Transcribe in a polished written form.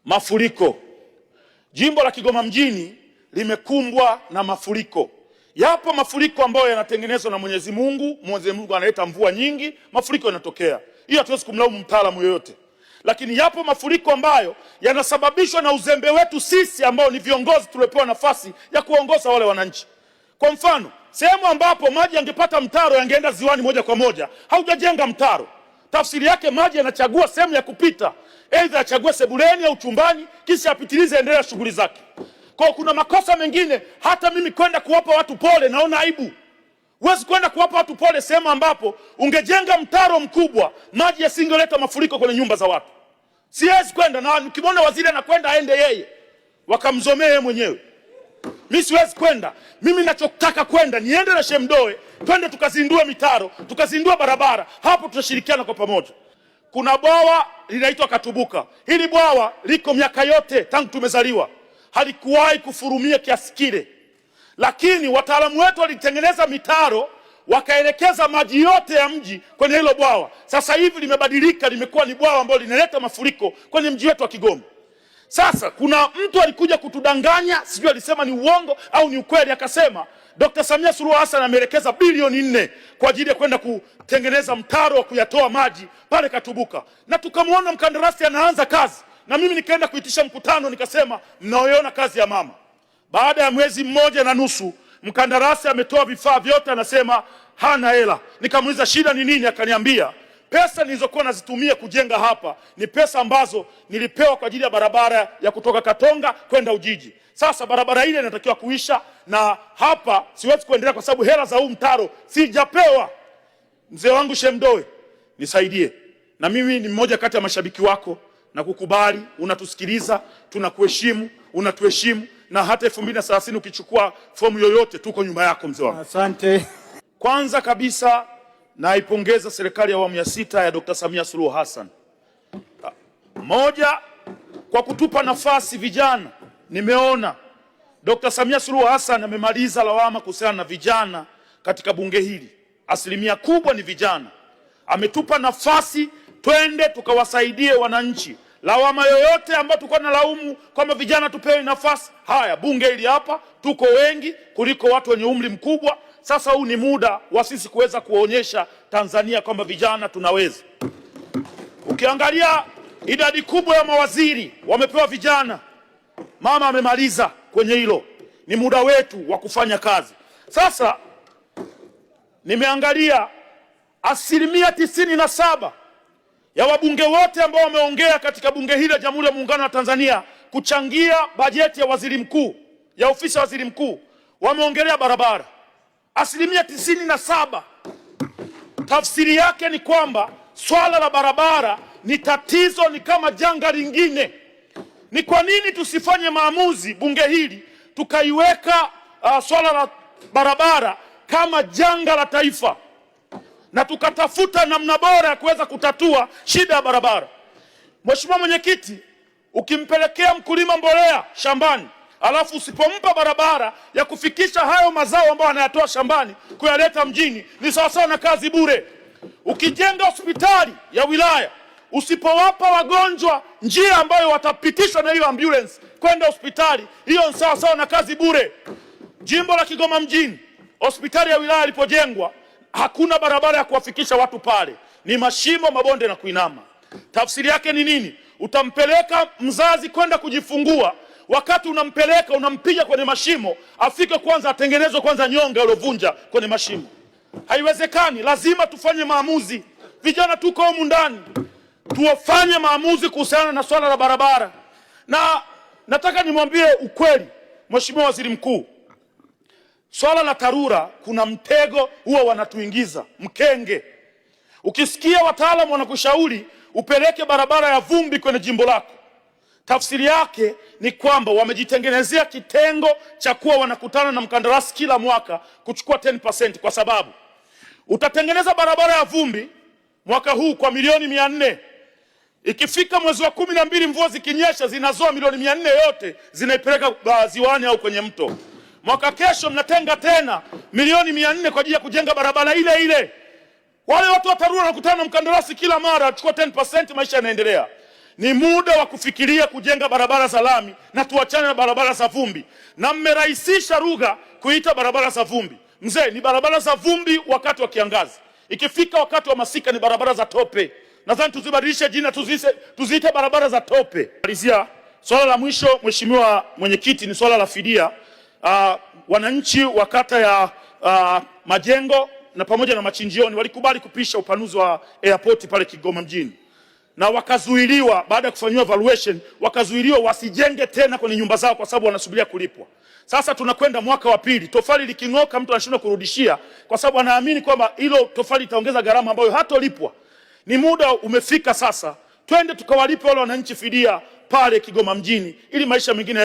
Mafuriko. Jimbo la Kigoma mjini limekumbwa na mafuriko. Yapo mafuriko ambayo yanatengenezwa na Mwenyezi Mungu. Mwenyezi Mungu analeta mvua nyingi, mafuriko yanatokea. Hiyo hatuwezi kumlaumu mtaalamu yoyote. Lakini yapo mafuriko ambayo yanasababishwa na uzembe wetu sisi ambao ni viongozi tuliopewa nafasi ya kuongoza wale wananchi. Kwa mfano, sehemu ambapo maji yangepata mtaro yangeenda ziwani moja kwa moja, haujajenga mtaro. Tafsiri yake maji yanachagua sehemu ya kupita. Aidha achague sebuleni au chumbani, kisha apitilize endelea shughuli zake. Kwa kuna makosa mengine hata mimi kwenda kuwapa watu pole naona aibu. Huwezi kwenda kuwapa watu pole sehemu ambapo ungejenga mtaro mkubwa, maji yasingeleta mafuriko kwenye nyumba za watu. Siwezi kwenda, na nikimwona waziri anakwenda aende yeye, wakamzomee yeye mwenyewe. Mimi siwezi kwenda. Mimi ninachotaka kwenda niende na Shemdoe, twende tukazindue mitaro, tukazindue barabara. Hapo tutashirikiana kwa pamoja. Kuna bwawa linaitwa Katubuka. Hili bwawa liko miaka yote tangu tumezaliwa. Halikuwahi kufurumia kiasi kile. Lakini wataalamu wetu walitengeneza mitaro, wakaelekeza maji yote ya mji kwenye hilo bwawa. Sasa hivi limebadilika, limekuwa ni bwawa ambalo linaleta mafuriko kwenye mji wetu wa Kigoma. Sasa kuna mtu alikuja kutudanganya, sijui alisema ni uongo au ni ukweli, akasema Dr. Samia Suluhu Hassan ameelekeza bilioni 4 kwa ajili ya kwenda kutengeneza mtaro wa kuyatoa maji pale Katubuka. Na tukamwona mkandarasi anaanza kazi. Na mimi nikaenda kuitisha mkutano, nikasema mnaoiona kazi ya mama. Baada ya mwezi mmoja na nusu, mkandarasi ametoa vifaa vyote, anasema hana hela. Nikamuuliza shida ni nini? Akaniambia pesa nilizokuwa nazitumia kujenga hapa ni pesa ambazo nilipewa kwa ajili ya barabara ya kutoka Katonga kwenda Ujiji. Sasa barabara ile inatakiwa kuisha na hapa siwezi kuendelea kwa sababu hela za huu mtaro sijapewa. Mzee wangu Shemdoe, nisaidie. Na mimi ni mmoja kati ya mashabiki wako na kukubali, unatusikiliza, tunakuheshimu, unatuheshimu, na hata 2030 ukichukua fomu yoyote tuko nyuma yako mzee wangu. Asante. Kwanza kabisa naipongeza serikali ya awamu ya 6 ya Dr. Samia Suluhu Hassan. Moja, kwa kutupa nafasi vijana. Nimeona Dr. Samia Suluhu Hassan amemaliza lawama kuhusiana na vijana katika bunge hili. Asilimia kubwa ni vijana. Ametupa nafasi twende tukawasaidie wananchi. Lawama yoyote ambayo tulikuwa tunalaumu kwamba vijana tupewe nafasi, haya bunge hili hapa tuko wengi kuliko watu wenye umri mkubwa. Sasa huu ni muda wa sisi kuweza kuonyesha Tanzania kwamba vijana tunaweza. Ukiangalia idadi kubwa ya mawaziri wamepewa vijana. Mama amemaliza kwenye hilo. Ni muda wetu wa kufanya kazi. Sasa nimeangalia asilimia 97 ya wabunge wote ambao wameongea katika bunge hili la Jamhuri ya Muungano wa Tanzania kuchangia bajeti ya waziri mkuu, ya ofisi ya waziri mkuu, wameongelea barabara. Asilimia 97. Tafsiri yake ni kwamba swala la barabara ni tatizo, ni kama janga lingine. Ni kwa nini tusifanye maamuzi bunge hili tukaiweka swala la barabara kama janga la taifa na tukatafuta namna bora ya kuweza kutatua shida ya barabara? Mheshimiwa Mwenyekiti, ukimpelekea mkulima mbolea shambani alafu usipompa barabara ya kufikisha hayo mazao ambayo anayatoa shambani kuyaleta mjini, ni sawasawa na kazi bure. Ukijenga hospitali ya wilaya usipowapa wagonjwa njia ambayo watapitishwa na hiyo ambulance kwenda hospitali, hiyo ni sawasawa na kazi bure. Jimbo la Kigoma mjini, hospitali ya wilaya ilipojengwa, hakuna barabara ya kuwafikisha watu pale, ni mashimo, mabonde na kuinama. Tafsiri yake ni nini? Utampeleka mzazi kwenda kujifungua, wakati unampeleka unampiga kwenye mashimo, afike kwanza atengenezwe kwanza nyonga iliyovunja kwenye mashimo. Haiwezekani. Lazima tufanye maamuzi. Vijana tuko humu ndani, tuwafanye maamuzi kuhusiana na swala la barabara. Na nataka nimwambie ukweli Mheshimiwa Waziri Mkuu, swala la TARURA kuna mtego huwa wanatuingiza, mkenge. Ukisikia wataalamu wanakushauri upeleke barabara ya vumbi kwenye jimbo lako, tafsiri yake ni kwamba wamejitengenezea kitengo cha kuwa wanakutana na mkandarasi kila mwaka kuchukua 10%, kwa sababu utatengeneza barabara ya vumbi mwaka huu kwa milioni 400. Ikifika mwezi wa 12 mvua zikinyesha zinazoa milioni 400 yote zinaipeleka ziwani au kwenye mto. Mwaka kesho mnatenga tena milioni 400 kwa ajili ya kujenga barabara ile ile. Wale watu wa TARURA wanakutana na mkandarasi kila mara achukua 10%, maisha yanaendelea. Ni muda wa kufikiria kujenga barabara za lami na tuachane na barabara za vumbi. Na mmerahisisha lugha kuita barabara za vumbi. Mzee, ni barabara za vumbi wakati wa kiangazi. Ikifika wakati wa masika ni barabara za tope. Nadhani tuzibadilishe jina, tuziite barabara za tope. Malizia swala la mwisho, Mheshimiwa Mwenyekiti, ni swala la fidia. Wananchi wa kata ya Majengo na pamoja na Machinjioni walikubali kupisha upanuzi wa airport pale Kigoma mjini, na wakazuiliwa baada ya kufanyiwa evaluation, wakazuiliwa wasijenge tena kwenye nyumba zao kwa sababu wanasubiria kulipwa. Sasa tunakwenda mwaka wa pili, tofali liking'oka mtu anashindwa kurudishia kwa sababu anaamini kwamba hilo tofali itaongeza gharama ambayo hatolipwa. Ni muda umefika sasa, twende tukawalipe wale wananchi fidia pale Kigoma mjini ili maisha mengine